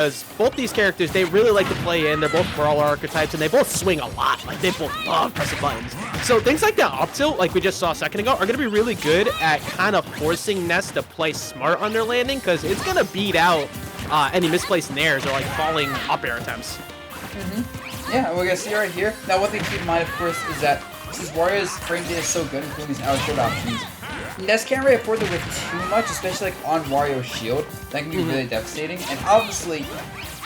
because both these characters, they really like to play in. They're both brawler archetypes, and they both swing a lot. Like, they both love pressing buttons. So things like that up tilt, like we just saw a second ago, are going to be really good at kind of forcing Ness to play smart on their landing, because it's going to beat out any misplaced nairs or like falling up air attempts. Yeah, we're going to see right here. Now, one thing to keep in mind, of course, is that since Wario's frame data is so good, including his out shield options, Ness can't really afford to whip too much, especially like on Wario's shield. That can be really devastating. And obviously,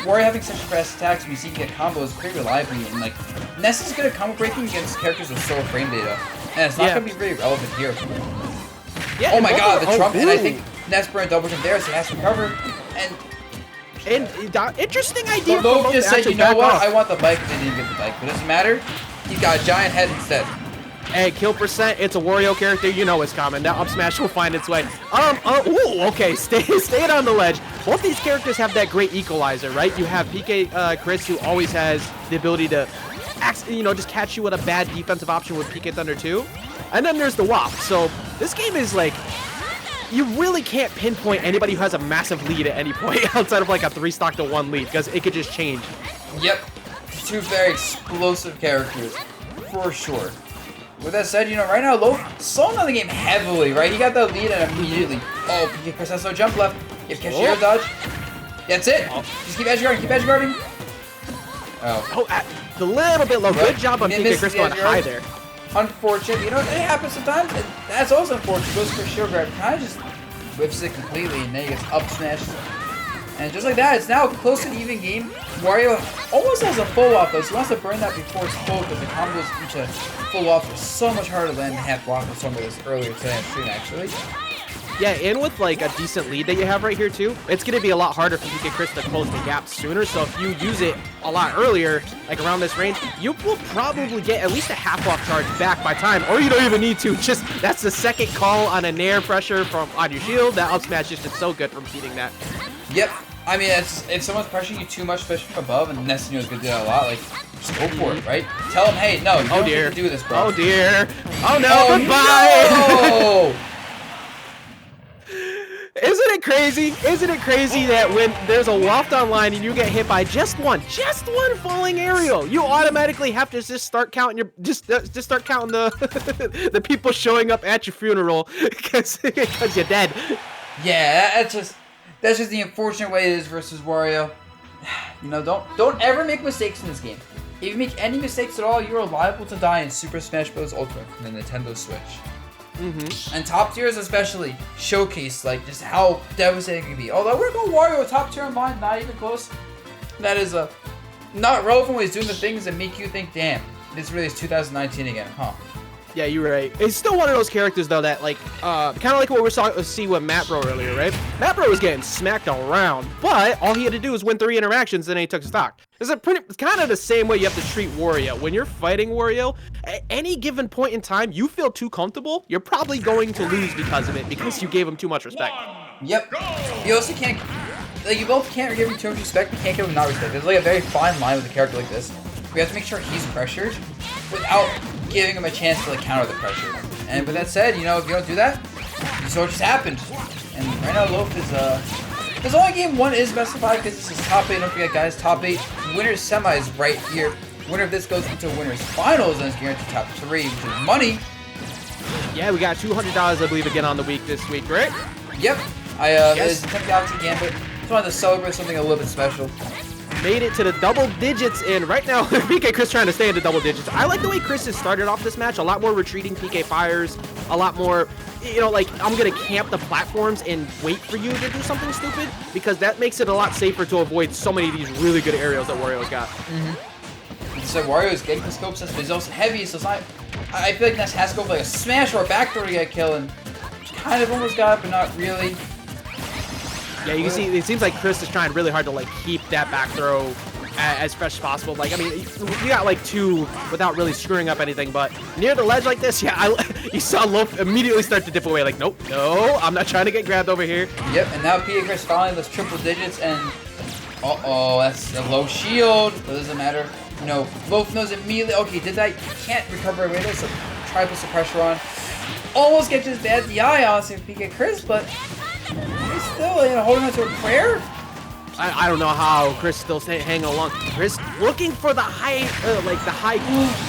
Wario having such fast attacks, we see him get combos pretty reliably. And like, Ness is good at combo breaking against characters with slower frame data. And it's not going to be really relevant here. Yeah, oh my god, the trump. And I think Ness burned double jump there, so he has to recover. And interesting idea. Loaf just said, you know what, I want the bike, and they didn't get the bike. But it doesn't matter. He got a giant head instead. Hey, kill percent, it's a Wario character, you know it's coming. That up smash will find its way. Ooh, okay, stay it on the ledge. Both these characters have that great equalizer, right? You have PkChris, who always has the ability to, just catch you with a bad defensive option with PK Thunder 2. And then there's the WAP. So this game is like, you really can't pinpoint anybody who has a massive lead at any point outside of like a 3-stock to 1 lead, because it could just change. Yep, two very explosive characters, for sure. With that said, right now, Loaf slowing down the game heavily, right? He got the lead and immediately, PkChris has no jump left. Give cashier dodge. That's it. Just keep edge guarding, A little bit low. Good job on PkChris going high there. Unfortunate. It happens sometimes. And that's also unfortunate. Goes for shield grab. Kind of just whips it completely, and then he gets up smashed. And just like that, it's now a close and even game. Wario almost has a full off though, so he wants to burn that before it's full, because the combos into full off are so much harder to land half block with some of this earlier today on stream, actually. Yeah, and with like a decent lead that you have right here too, it's going to be a lot harder for PkChris to close the gap sooner. So if you use it a lot earlier, like around this range, you will probably get at least a half off charge back by time, or you don't even need to. Just that's the second call on a nair pressure on your shield. That up smash is just so good from beating that. Yep. I mean, if someone's pressuring you too much, especially from above, and Ness is going to do that a lot, like, just go for it, right? Tell him, hey, no, you don't need to do this, bro. Oh, dear. Oh, no, goodbye. No! Isn't it crazy? Isn't it crazy that when there's a waft online and you get hit by just one falling aerial, you automatically have to just start counting just start counting the the people showing up at your funeral because you're dead. Yeah, that's just the unfortunate way it is versus Wario. Don't ever make mistakes in this game. If you make any mistakes at all, you are liable to die in Super Smash Bros. Ultimate from the Nintendo Switch. And top tiers especially showcase like just how devastating it can be. Although we're going Wario top tier on mine, not even close. That is not relevant when he's doing the things that make you think, damn, this really is 2019 again, huh? Yeah, you're right. It's still one of those characters though that like kind of like what we see with Matt Bro earlier, right? Matt Bro was getting smacked around, but all he had to do was win 3 interactions, and then he took stock. It's kind of the same way you have to treat Wario. When you're fighting Wario, at any given point in time, you feel too comfortable, you're probably going to lose because of it, because you gave him too much respect. Yep. You also can't, like, you both can't give him too much respect, but can't give him not respect. There's like a very fine line with a character like this. We have to make sure he's pressured without giving him a chance to like counter the pressure. And with that said, if you don't do that, this is what just happened. And right now, Loaf is There's only game 1 is specified because this is top 8. Don't forget, guys, top 8 winners semi is right here. Winner of this goes into winners finals and is guaranteed top 3, which is money. Yeah, we got $200, I believe, again on the week this week, right? Yep. It's a 10th Galaxy Gambit. Just wanted to celebrate something a little bit special. Made it to the double digits, and right now, PkChris trying to stay in the double digits. I like the way Chris has started off this match. A lot more retreating PK fires, a lot more, like, I'm going to camp the platforms and wait for you to do something stupid, because that makes it a lot safer to avoid so many of these really good aerials that Wario's got. So Wario is getting the scope sense, but he's also heavy, so it's not, I feel like Ness has to go for like a smash or a backdoor to get a kill, and kind of almost got it, but not really. Yeah, you can see, it seems like Chris is trying really hard to, like, keep that back throw as fresh as possible. Like, I mean, we got, like, 2 without really screwing up anything, but near the ledge like this, yeah, you saw Loaf immediately start to dip away. Like, nope, no, I'm not trying to get grabbed over here. Yep, and now PkChris finally those triple digits, and uh-oh, that's a low shield, but it doesn't matter. Loaf knows immediately, okay, did that, can't recover away this, so try to put some pressure on. Almost gets his bad DI, honestly, with PkChris, but he's still, holding on to a prayer. I don't know how Chris still hanging along. Chris looking for the high, like the high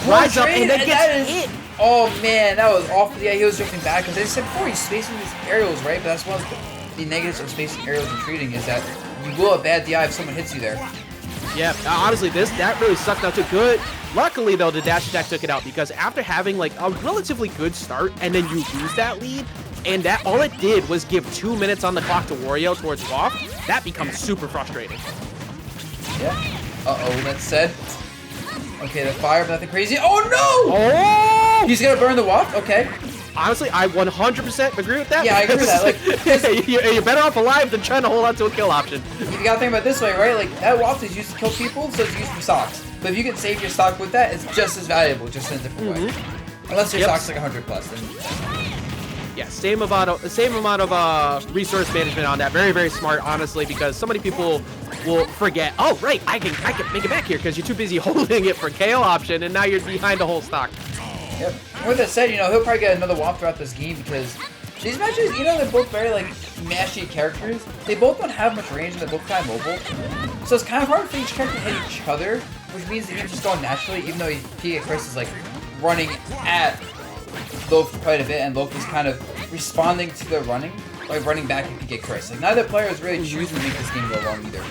rise up, and then gets hit. Oh man, that was awful. Yeah, he was drifting back because I said before he's spacing these aerials, right? But that's one of the negatives of spacing aerials and treating is that you will have bad DI if someone hits you there. Yeah, honestly, that really sucked out too good. Luckily, though, the dash attack took it out because after having like a relatively good start and then you lose that lead, and that all it did was give 2 minutes on the clock to Wario towards Waff, that becomes super frustrating. Yeah. Uh-oh, that said. Okay, the fire, but nothing crazy. Oh no! Oh! He's gonna burn the Waff? Okay. Honestly, I 100% agree with that. Yeah, I agree with that. Like, you're better off alive than trying to hold on to a kill option. You gotta think about it this way, right? Like, that Waff is used to kill people, so it's used for stocks. But if you can save your stock with that, it's just as valuable, just in a different way. Unless your stock's like 100 plus, then... Yeah, same amount of resource management on that. Very, very smart, honestly, because so many people will forget, oh, right, I can make it back here because you're too busy holding it for KO option, and now you're behind the whole stock. Yep. With that said, you know, he'll probably get another Waff throughout this game because these matches, you know, they're both very, like, mashy characters. They both don't have much range and they're both kind of mobile. So it's kind of hard for each character to hit each other, which means the game's just going naturally, even though PkChris is, like, running at Loaf quite a bit, and Loaf is kind of responding to the running by running back at PkChris. Like, neither player is really choosing to make this game go long either.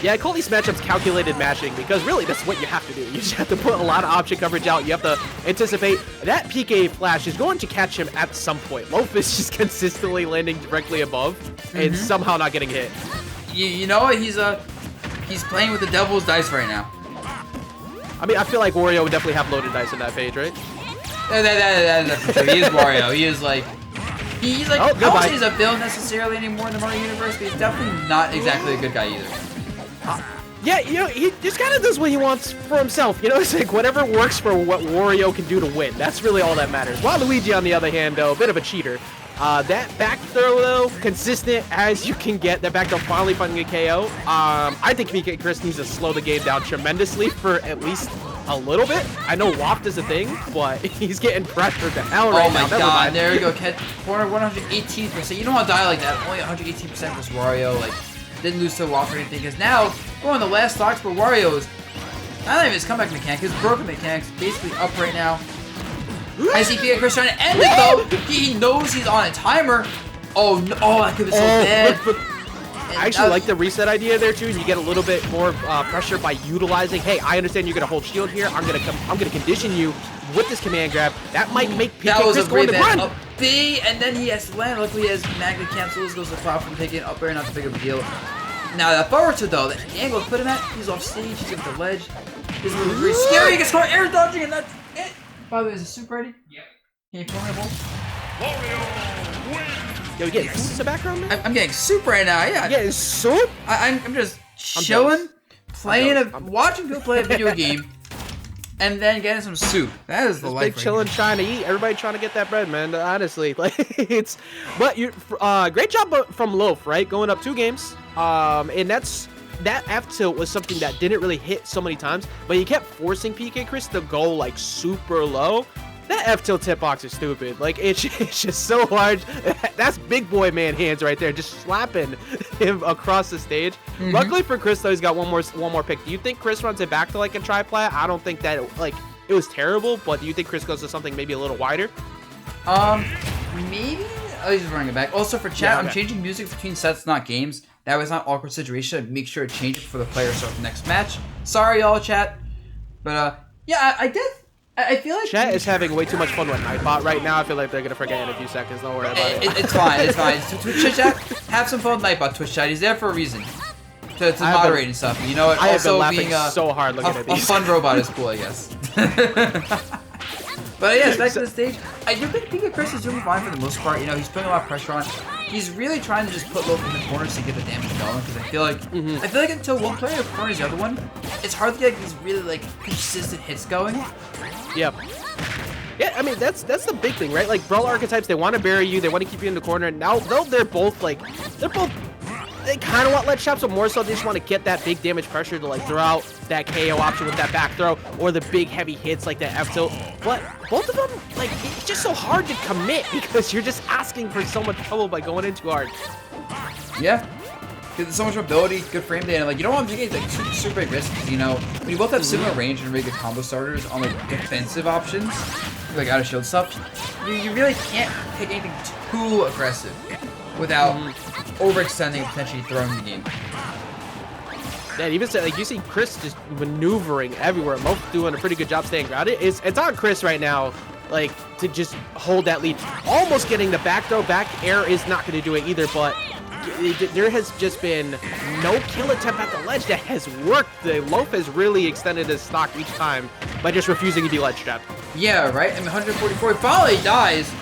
Yeah, I call these matchups calculated mashing because really that's what you have to do. You just have to put a lot of option coverage out. You have to anticipate that PK flash is going to catch him at some point. Loaf is just consistently landing directly above and somehow not getting hit. You know what? He's playing with the devil's dice right now. I mean, I feel like Wario would definitely have loaded dice in that page, right? That's for sure. He is Wario. He is like... He's like... Oh, I goodbye. don't say he's a villain necessarily anymore in the Mario universe, but he's definitely not exactly a good guy either. Yeah, you know, he just kind of does what he wants for himself. You know, it's like whatever works for what Wario can do to win. That's really all that matters. Waluigi, on the other hand, though, a bit of a cheater. That back throw, though, consistent as you can get. That back throw finally finding a KO. I think PkChris needs to slow the game down tremendously for at least a little bit. I know Waft is a thing, but he's getting pressured to hell right now. Oh my god, there we go. Corner 118%. You don't want to die like that. Only 118% versus Wario. Like, didn't lose to Waft or anything. Because now, we're on the last stocks, but Wario's not even his comeback mechanic. His broken mechanics basically up right now. I see PkChris trying to end it though. He knows he's on a timer. Oh no! Oh, that could be so bad. I actually like the reset idea there too. You get a little bit more pressure by utilizing. Hey, I understand you're gonna hold shield here. I'm gonna condition you with this command grab. That might make PkChris go in the run. Up B, and then he has to land. Luckily, he has magnet cancels. Goes to the from taking it up air. Not too big of a deal. Now that forward to though, the angle put him at. He's off stage. He's at the ledge. This is really scary. He gets caught air dodging, and that's it. By the way, is the soup ready? Yep. Can you pour me a bowl? Yo, you getting soup in the background, man? I'm getting soup right now, yeah. You getting soup? I'm just chilling, watching people play a video game, and then getting some soup. That is the life. Big chilling, trying to eat. Everybody trying to get that bread, man. Honestly, like it's. But you, great job from Loaf, right? Going up 2 games. And that F tilt was something that didn't really hit so many times, but he kept forcing PkChris to go like super low. That F tilt hitbox is stupid. Like it's just so hard. That's big boy man hands right there, just slapping him across the stage. Luckily for Chris though, he's got one more pick. Do you think Chris runs it back to like a tri-plat? I don't think that it was terrible, but do you think Chris goes to something maybe a little wider? Maybe. Oh, he's just running it back. Also for chat, yeah, okay. I'm changing music between sets, not games. That was not an awkward situation. I'd make sure to change it for the player start the next match. Sorry, y'all, chat. But yeah, I feel like chat is having way too much fun with Nightbot right now. I feel like they're gonna forget in a few seconds. Don't worry about it. It's fine. It's fine. Twitch chat, have some fun with Nightbot. Twitch chat. He's there for a reason. To moderate and stuff. You know what? I have been laughing so hard looking at these. A fun robot is cool, I guess. But yes, back to the stage. I do think PkChris is doing fine for the most part. You know, he's putting a lot of pressure on. He's really trying to just put Loaf in the corners to get the damage going. Because I feel like until one player corners the other one, it's hard to get these really like consistent hits going. Yep. Yeah, I mean that's the big thing, right? Like brawl archetypes, they want to bury you, they want to keep you in the corner. Now they're both they kind of want ledge chops, but more so they just want to get that big damage pressure to like throw out that KO option with that back throw or the big heavy hits like that F tilt. But both of them, like, it's just so hard to commit because you're just asking for so much trouble by going in too hard. Yeah. There's so much mobility, good frame data, and like you don't want to get like super big risks, because you know when you both have similar range and really good combo starters on like defensive options, like out of shield stuff, you really can't pick anything too aggressive without overextending and potentially throwing the game. Yeah, even so, like you see Chris just maneuvering everywhere. Loaf doing a pretty good job staying grounded. It's on Chris right now, like to just hold that lead. Almost getting the back throw, back air is not going to do it either, but there has just been no kill attempt at the ledge that has worked. The Loaf has really extended his stock each time by just refusing to be ledge trapped. Yeah, right? I mean, 144, finally dies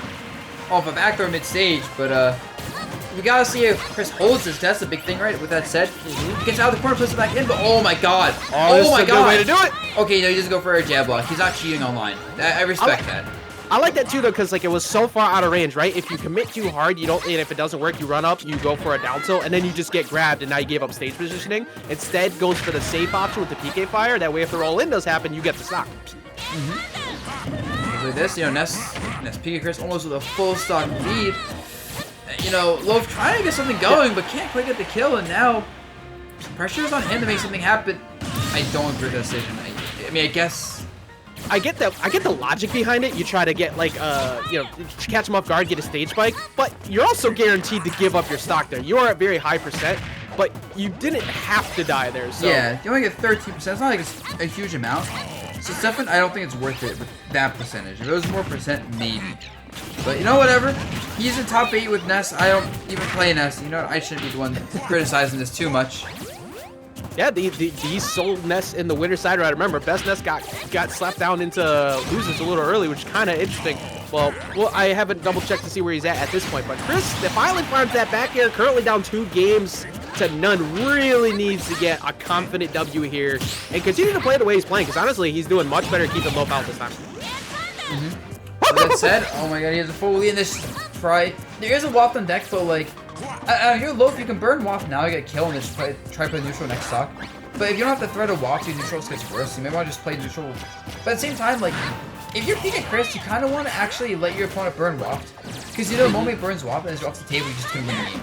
off a back throw mid-stage, but we gotta see if Chris holds this. That's the big thing, right? With that said, he gets out of the corner, puts it back in, but oh my god. Oh my god. Good way to do it. Okay, no, he doesn't go for a jab block. He's not cheating online. I respect that. I like that too, though, because like it was so far out of range, right? If you commit too hard, you don't, and if it doesn't work, you run up, you go for a down tilt, and then you just get grabbed, and now you gave up stage positioning. Instead, goes for the safe option with the PK fire. That way, if the roll-in does happen, you get the stock. Like this, you know, Ness, PkChris almost with a full stock lead. You know, Loaf trying to get something going, but can't quite get the kill, and now pressure is on him to make something happen. I don't agree with that decision. I mean, I guess. I get the logic behind it. You try to get like you know, catch him off guard, get a stage spike, but you're also guaranteed to give up your stock there. You are at very high percent, but you didn't have to die there. So yeah, you only get 13%. It's not like it's a huge amount. So Stefan, I don't think it's worth it with that percentage. If it was more percent, maybe. But you know, whatever. He's in top 8 with Ness. I don't even play Ness. You know what? I shouldn't be the one criticizing this too much. Yeah, these sold Ness in the winner side. Right, remember, best Ness got slapped down into losers a little early, which is kind of interesting. Well, I haven't double checked to see where he's at this point, but Chris, if finally farms that back air, currently down 2 games to none, really needs to get a confident W here and continue to play the way he's playing, because honestly, he's doing much better keeping Loaf out this time. With that said, oh my god, he has a full lead in this try. There is a waft on deck, so like, you're Loaf, you can burn waft now, you get a kill, and just try play neutral next stock. But if you don't have to thread a waft, your neutral gets worse. You may want to just play neutral. But at the same time, like, if you're PkChris, you kind of want to actually let your opponent burn waft, because you know the moment he burns waft and it's off the table, you just can win the game.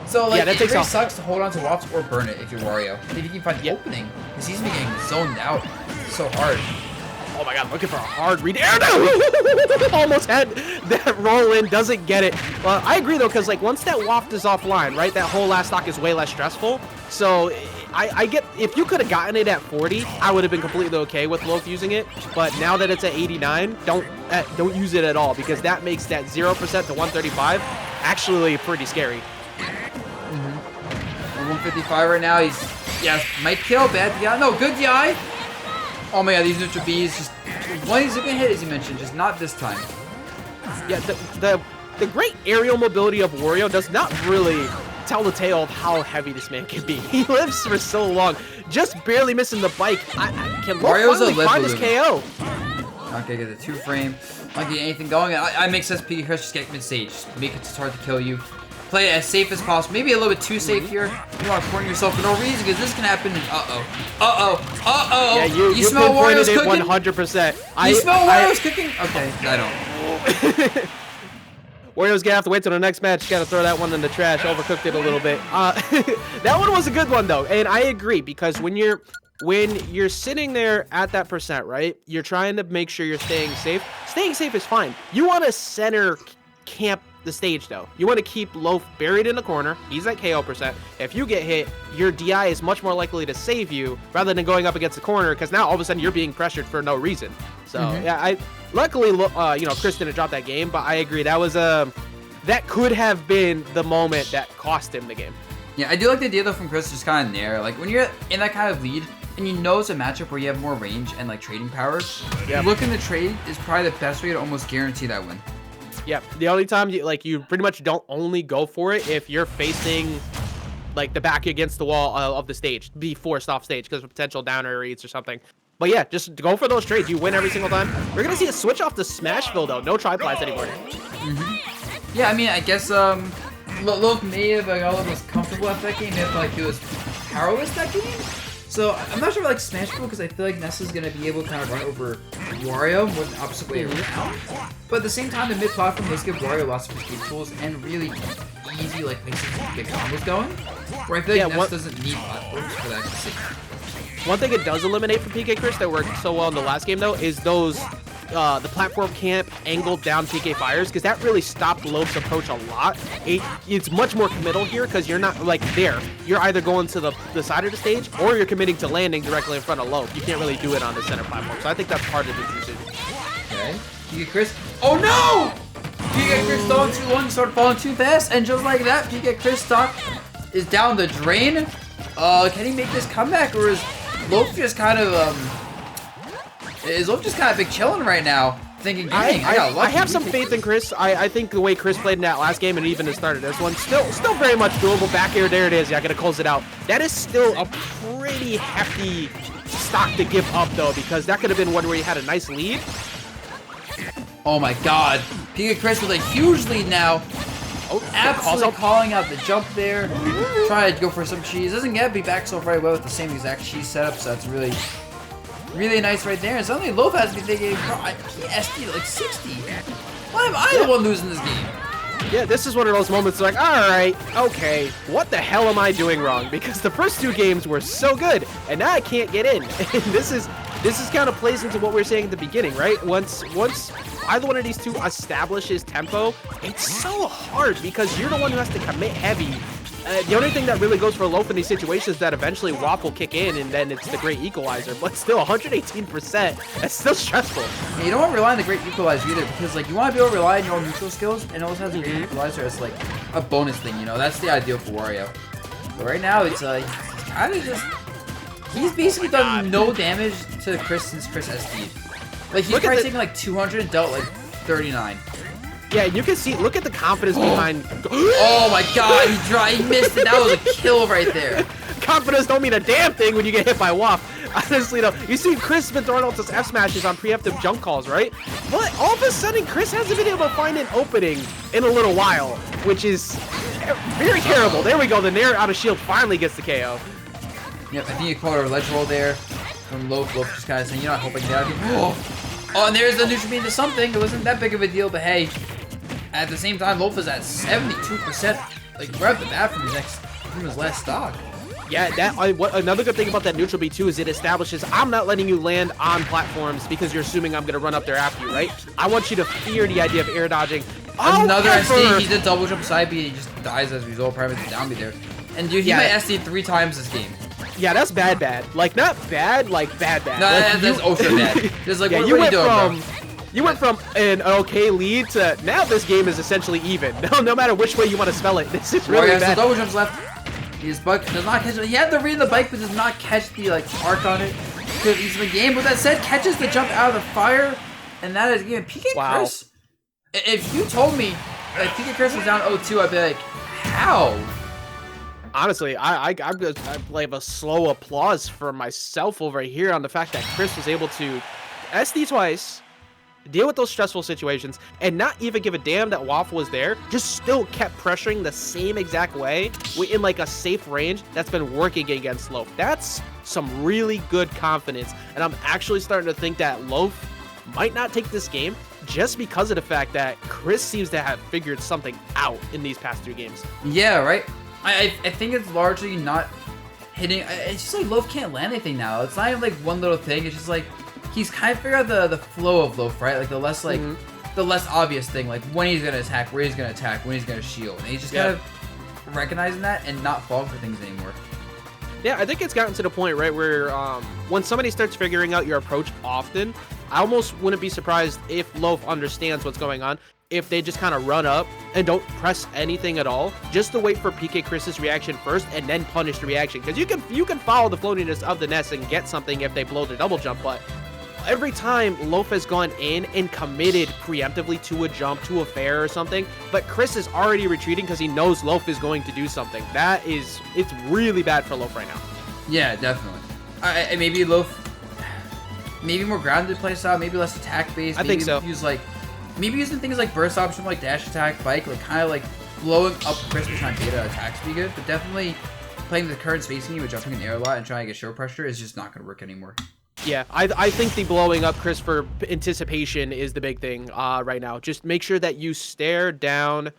So like, it really sucks to hold on to waft or burn it if you're Wario. If you can find the opening, because he's been getting zoned out so hard. Oh my god, looking for a hard read. Air no! Almost had that roll in, doesn't get it. Well, I agree though, because like once that waft is offline, right, that whole last stock is way less stressful. So I get, if you could have gotten it at 40, I would have been completely okay with Loaf using it. But now that it's at 89, don't use it at all, because that makes that 0% to 135 actually pretty scary. 155 right now. He's, yeah, might kill, bad DI. No, good DI. Oh my god, these neutral Bs, just one he's gonna hit, as you mentioned, just not this time. Yeah, the great aerial mobility of Wario does not really tell the tale of how heavy this man can be. He lives for so long, just barely missing the bike. Can Wario's finally find his KO? Not gonna get the 2 frame, not get anything going. I make sense, PkChris, just get mid-stage, make it as hard to kill you. Play it as safe as possible. Maybe a little bit too safe here. You don't want to corner yourself for no reason, because this can happen. Uh-oh. Yeah, you smell Wario's cooking? 100%. You smell Wario's cooking? Okay, I don't. Wario's gonna have to wait till the next match. Gotta throw that one in the trash. Overcooked it a little bit. That one was a good one though, and I agree, because when you're sitting there at that percent, right, you're trying to make sure you're staying safe. Staying safe is fine. You want to center camp the stage though. You want to keep Loaf buried in the corner. He's at KO percent. If you get hit, your DI is much more likely to save you rather than going up against the corner, because now all of a sudden you're being pressured for no reason. So yeah, luckily you know, Chris didn't drop that game, but I agree, that was that could have been the moment that cost him the game. Yeah, I do like the idea though from Chris, just kind of there. Like when you're in that kind of lead and you know it's a matchup where you have more range and like trading power, looking to trade is probably the best way to almost guarantee that win. Yeah, the only time you pretty much don't only go for it if you're facing like the back against the wall of the stage, be forced off stage because of potential downer reads or something. But yeah, just go for those trades. You win every single time. We're gonna see a switch off to Smashville though. No triplies anymore. Yeah, I mean, I guess Loaf may have got a little most comfortable after that game. If like he was powerless that game. So I'm not sure like Smashable because I feel like Ness is gonna be able to kind of run over Wario more than the opposite way around. But at the same time, the mid platform does give Wario lots of escape tools and really easy like places to get combos going. Where I feel like Ness doesn't need platforms for that. One thing it does eliminate from PkChris that worked so well in the last game though is those the platform camp angled down PK fires, because that really stopped Loaf's approach a lot. It's much more committal here because you're not like there. You're either going to the side of the stage or you're committing to landing directly in front of Loaf. You can't really do it on the center platform. So I think that's part of the decision. Okay. PkChris. Oh no! PkChris thought 2-1, started falling too fast, and just like that, PkChris stock is down the drain. Can he make this comeback, or is Loaf just kind of big chilling right now? Thinking, dang, I got lucky. I have some faith in Chris. I think the way Chris played in that last game and even has started this one, still very much doable. Back air, there it is. Yeah, gonna close it out. That is still a pretty hefty stock to give up though, because that could have been one where you had a nice lead. Oh my God, PkChris with a huge lead now. Oh, absolutely calling out the jump there. Try to go for some cheese. Doesn't get me back so very well with the same exact cheese setup, so that's really nice right there. And suddenly Loaf has to be thinking, bro, he SD like 60. Why am I the one losing this game? Yeah, this is one of those moments like, all right, okay, what the hell am I doing wrong? Because the first two games were so good, and now I can't get in. And this is kind of plays into what we were saying at the beginning, right? Once either one of these two establishes tempo, it's so hard because you're the one who has to commit heavy. The only thing that really goes for Loaf in these situations is that eventually WAP will kick in, and then it's the great equalizer. But still, 118%, that's still stressful. Yeah, you don't want to rely on the great equalizer either, because like you want to be able to rely on your own neutral skills, and it also has a great equalizer as like a bonus thing, you know? That's the ideal for Wario. But right now, it's he's kind of just... He's basically done no damage to Chris since Chris SD'd. Like, he's probably taking like 200 and dealt like 39. Yeah, you can see, look at the confidence behind. Oh my God, he missed it. That was a kill right there. Confidence don't mean a damn thing when you get hit by WAP. Honestly, though, you see Chris has been throwing out those F smashes on preemptive jump calls, right? But all of a sudden, Chris hasn't been able to find an opening in a little while, which is very terrible. There we go. The Nair out of shield finally gets the KO. Yep, I think you caught a ledge roll there from Loaf. Loaf just kind of saying, you know, I hope I can get out of here. Oh, and there's the neutral beam to something. It wasn't that big of a deal, but hey, at the same time, Loaf is at 72%, like right off the bat from his last stock. Yeah, another good thing about that neutral B too is it establishes I'm not letting you land on platforms because you're assuming I'm gonna run up there after you, right? I want you to fear the idea of air dodging. Another SD, he did double jump side B, and he just dies as a result, probably with the down B there. And dude, he might SD 3 times this game. Yeah, that's bad. Like not bad, like bad. No, like, that's ultra bad. Just like, yeah, what are you doing, bro? You went from an okay lead to now this game is essentially even. No matter which way you want to spell it, this is really bad. So double jumps left. His bike does not catch it. He had to read the bike, but does not catch the like arc on it. Could ease the game. With that said, catches the jump out of the fire, and that is again PkChris. If you told me that PkChris was down 0-2, I'd be like, how? Honestly, I have a slow applause for myself over here on the fact that Chris was able to SD twice, deal with those stressful situations, and not even give a damn that Waffle was there, just still kept pressuring the same exact way in like a safe range that's been working against Loaf. That's some really good confidence, and I'm actually starting to think that Loaf might not take this game just because of the fact that Chris seems to have figured something out in these past 3 games. Yeah, right? I think it's largely not hitting. It's just like Loaf can't land anything now. It's not even like one little thing. It's just like he's kind of figured out the flow of Loaf, right? Like the less obvious thing, like when he's gonna attack, where he's gonna attack, when he's gonna shield. And he's just kind of recognizing that and not falling for things anymore. Yeah, I think it's gotten to the point, right, where when somebody starts figuring out your approach often, I almost wouldn't be surprised if Loaf understands what's going on. If they just kind of run up and don't press anything at all, just to wait for PkChris's reaction first and then punish the reaction. Because you can follow the floatiness of the Ness and get something if they blow the double jump, but every time Loaf has gone in and committed preemptively to a jump, to a fair or something, but Chris is already retreating because he knows Loaf is going to do something. It's really bad for Loaf right now. Yeah, definitely. Maybe Loaf, maybe more grounded play style, maybe less attack based. I think so. Maybe using things like burst option, like dash attack, bike, like kind of like blowing up Chris behind beta attacks be good, but definitely playing the current spacing with jumping in the air a lot and trying to get show pressure is just not going to work anymore. Yeah, I think the blowing up Chris for anticipation is the big thing right now. Just make sure that you stare down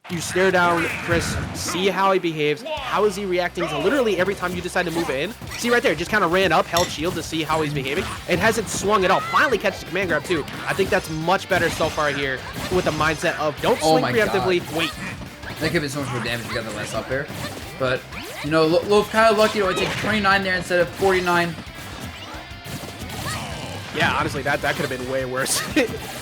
Chris, see how he behaves, how is he reacting to literally every time you decide to move in. See right there, just kind of ran up, held shield to see how he's behaving, and hasn't swung at all. Finally catches the command grab too. I think that's much better so far here with the mindset of don't swing preemptively, wait. That could have been so much more damage if you got the last up there. But, you know, Loaf kind of lucky to only take 29 there instead of 49. Yeah, honestly, that could have been way worse.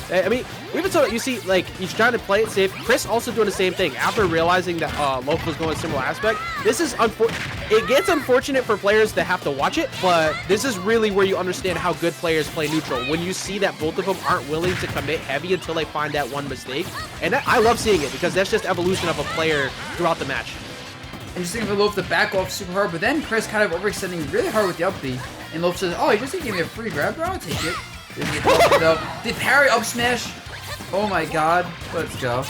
I mean, even so, you see, like, he's trying to play it safe. Chris also doing the same thing. After realizing that Loaf was going a similar aspect, this is it gets unfortunate for players that have to watch it, but this is really where you understand how good players play neutral. When you see that both of them aren't willing to commit heavy until they find that one mistake. And I love seeing it because that's just evolution of a player throughout the match. And just thinking of Loaf to back off super hard, but then Chris kind of overextending really hard with the up B. And Loaf says, oh, he just gave me a free grab, bro. I'll take it. The parry up smash. Oh my god. Let's go.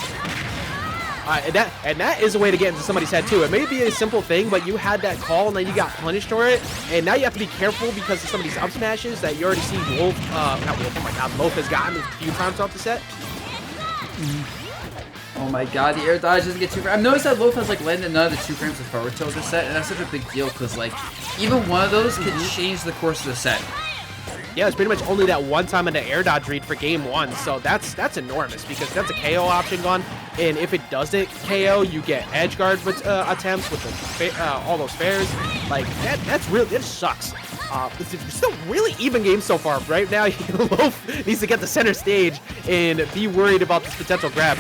And that is a way to get into somebody's head too. It may be a simple thing, but you had that call and then you got punished for it. And now you have to be careful because of some of these up smashes that you already see Loaf, not Loaf, oh my god, Loaf has gotten a few times off the set. Oh my god, the air dodge doesn't get 2 frames. I've noticed that Loaf has like landed none of the 2 frames of forward tilt this set, and that's such a big deal because like even one of those can change the course of the set. Yeah, it's pretty much only that one time in the air dodge read for game 1, so that's enormous because that's a KO option gone, and if it doesn't KO, you get edge guard attempts with the, all those fairs. Like that's really, it sucks. It's still really even game so far. Right now, Loaf needs to get the center stage and be worried about this potential grab.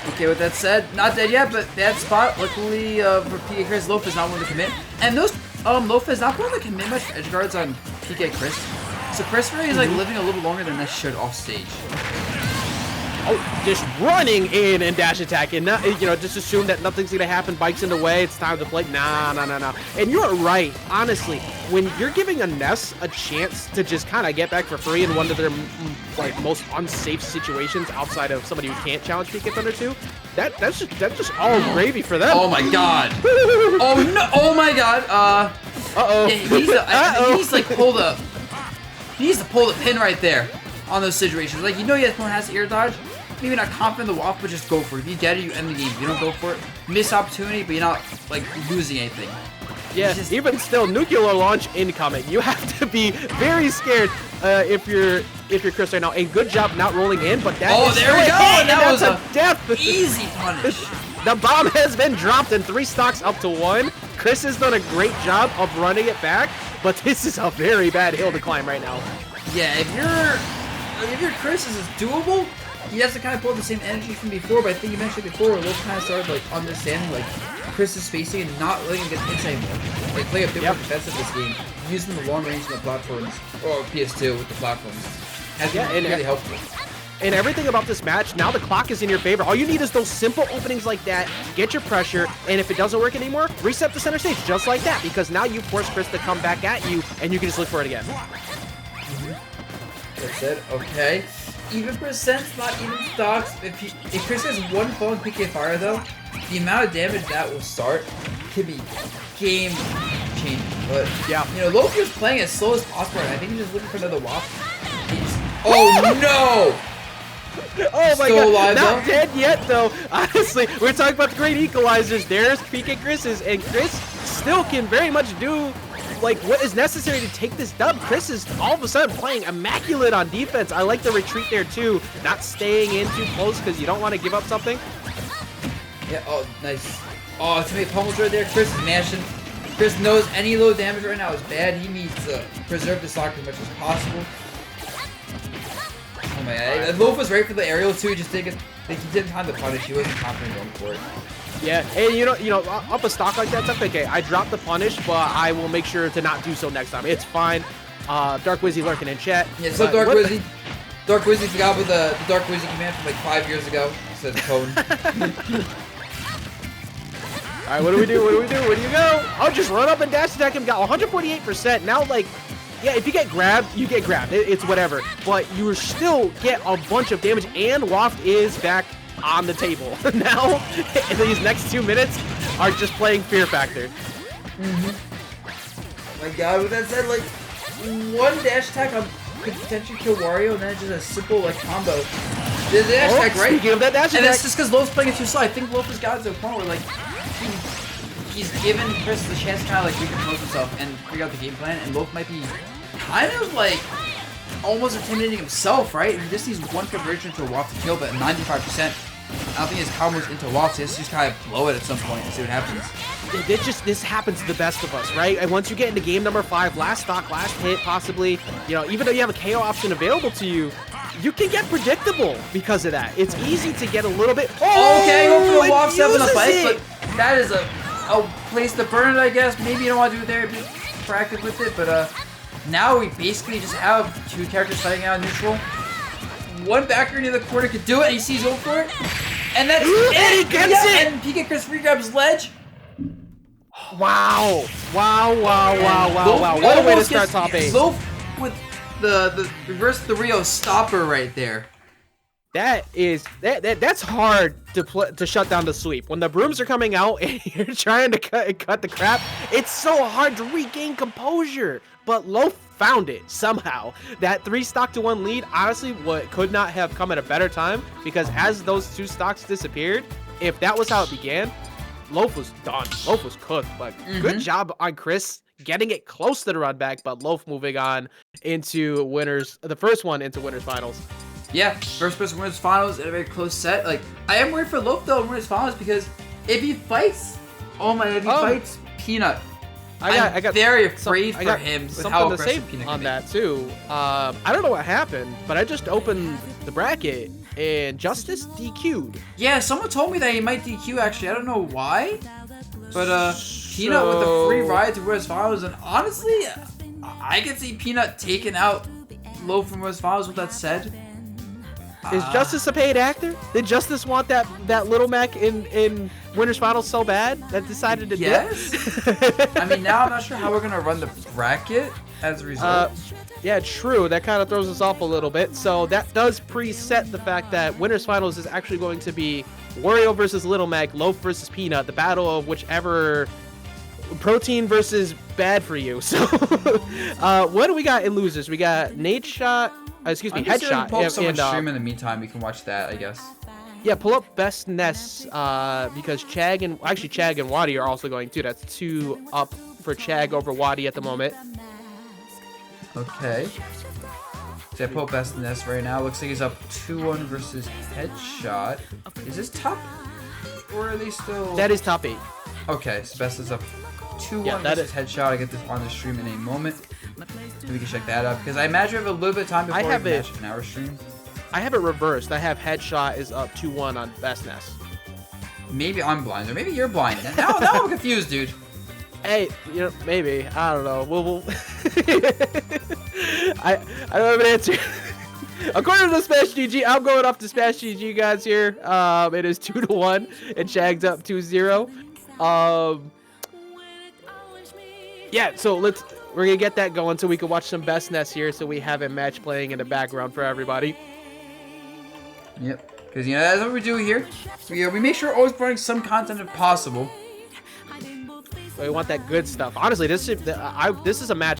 Okay, with that said, not dead yet, but that spot, luckily for PkChris, Loaf is not willing to commit. And those, Loaf is not willing to commit much edge guards on PkChris. So Chris really is like living a little longer than Ness should off stage. Oh, just running in and dash attack, and not, you know, just assume that nothing's gonna happen. Bike's in the way. It's time to play. Nah. And you're right. Honestly, when you're giving a Ness a chance to just kind of get back for free in one of their like most unsafe situations outside of somebody who can't challenge PK Thunder 2, that's just all gravy for them. Oh my god. Oh no. Oh my god. Uh-oh. Yeah, he needs to pull the pin right there on those situations. Like, you know, he has air dodge. Maybe not confident in the waft, but just go for it. If you get it, you end the game. If you don't go for it, miss opportunity, but you're not like losing anything. Yeah, even still, nuclear launch incoming. You have to be very scared if you're Chris right now. And good job not rolling in, but that is there we go. And that was a death. Easy punish. The bomb has been dropped and 3 stocks up to 1. Chris has done a great job of running it back, but this is a very bad hill to climb right now. Yeah, if your Chris is doable, he has to kind of pull the same energy from before, but I think you mentioned before where Loaf kind of started like understanding like Chris's spacing and not letting him get hits anymore. Like play a bit more defensive this game, using the long range on the platforms, or PS2 with the platforms. Has been really helpful. And everything about this match, now the clock is in your favor. All you need is those simple openings like that, get your pressure, and if it doesn't work anymore, reset the center stage just like that, because now you force Chris to come back at you, and you can just look for it again. That's it. Okay. Even percents, not even stocks. If Chris has one falling PK Fire though, the amount of damage that will start could be game changing. But yeah, you know, Loki was playing as slow as possible, and I think he's just looking for another waft. Oh no! Oh my Still god, alive, not though? dead yet though. Honestly, we're talking about the great equalizers. There's PkChris's, and Chris still can very much do like what is necessary to take this dub. Chris is all of a sudden playing immaculate on defense. I like the retreat there too, not staying in too close because you don't want to give up something. Yeah, oh nice. Oh, to make pummels right there. Chris is mashing. Chris knows any low damage right now is bad. He needs to preserve the stock as much as possible. Oh my god. Loaf was right for the aerial too, just he didn't time the punish. He wasn't confident going for it. Yeah, and you know, up a stock like that's okay. I dropped the punish, but I will make sure to not do so next time. It's fine. Dark Wizzy lurking in chat. Yeah, so Dark Wizzy. Dark Wizzy forgot about the Dark Wizzy command from like 5 years ago. Said cone. Alright, what do we do? Where do you go? Oh, just run up and dash attack him. Got 148%. Now, like, yeah, if you get grabbed, you get grabbed. It's whatever. But you still get a bunch of damage, and Waft is back on the table. Now, in these next 2 minutes, are just playing Fear Factor. My God, with that said, like, one dash attack could potentially kill Wario, and then it's just a simple, like, combo. The dash attack, right? Speaking of that dash and attack. that's just because Loaf's playing it too slow. I think Loaf has gotten to a point where, like, he's given Chris the chance to kind of, like, recompose himself and figure out the game plan, and Loaf might be kind of, like, almost intimidating himself, right? He just needs one conversion to a waft to kill, but at 95%, I don't think his combos into wafts. He has to just kind of blow it at some point and see what happens. This happens to the best of us, right? And once you get into game number 5, last stock, last hit, possibly, you know, even though you have a KO option available to you, you can get predictable because of that. It's easy to get a little bit. Oh, okay, go for the waft step in the uses fight, it. but that is a place to burn it, I guess. Maybe you don't want to do it there, be proactive with it, but now we basically just have two characters fighting out neutral. One backer near the corner could do it, and he sees over for it. And that's it! And he gets it! And PkChris regrabs ledge. Wow. What a way to start top 8. Loaf with the reverse the Rio stopper right there. That's hard to shut down the sweep. When the brooms are coming out and you're trying to cut the crap, it's so hard to regain composure. But Loaf found it somehow. That 3 stock to 1 lead, honestly, what could not have come at a better time, because as those 2 stocks disappeared, if that was how it began, Loaf was done. Loaf was cooked. But good job on Chris getting it close to the run back, but Loaf moving on into the first one into winners finals. Yeah, first person winners finals in a very close set. Like, I am worried for Loaf though in winners finals, because if he fights, fights Peanut, I got very afraid for him with how aggressive Peanut on can that too. I don't know what happened, but I just opened the bracket and Justice DQ'd. Yeah, someone told me that he might DQ actually. I don't know why, but Peanut with a free ride to winners finals, and honestly, I could see Peanut taking out Loaf from winners finals. With that said. Is Justice a paid actor? Did Justice want that Little Mac in Winners Finals so bad that decided to dip? I mean, now I'm not sure how we're gonna run the bracket as a result. Yeah, true. That kind of throws us off a little bit. So that does preset the fact that Winners Finals is actually going to be Wario versus Little Mac, Loaf versus Peanut, the battle of whichever protein versus bad for you. So what do we got in losers? We got Nate Shot. Headshot. Pull up someone's stream in the meantime. We can watch that, I guess. Yeah, pull up best Ness because Chag and Wario are also going too. That's 2 up for Chag over Wadi at the moment. Okay. So I pull up best Ness right now. Looks like he's up 2-1 versus Headshot. Is this top? Or are they still? That is top 8. Okay, so best is up 2-1 versus Headshot. I get this on the stream in a moment. So we can check that out, because I imagine we have a little bit of time before we match an hour stream. I have it reversed. I have Headshot is up 2-1 on best Ness. Maybe I'm blind, or maybe you're blind. Now I'm confused, dude. Hey, you know, maybe. I don't know. We'll I don't have an answer. According to the Smash GG, I'm going off the Smash GG guys here. It is 2-1, and Shag's up 2-0. Yeah, so we're gonna get that going so we can watch some best Ness here, so we have a match playing in the background for everybody. Yep, because that's what we do here. We make sure we're always providing some content if possible. So we want that good stuff. Honestly, this is a match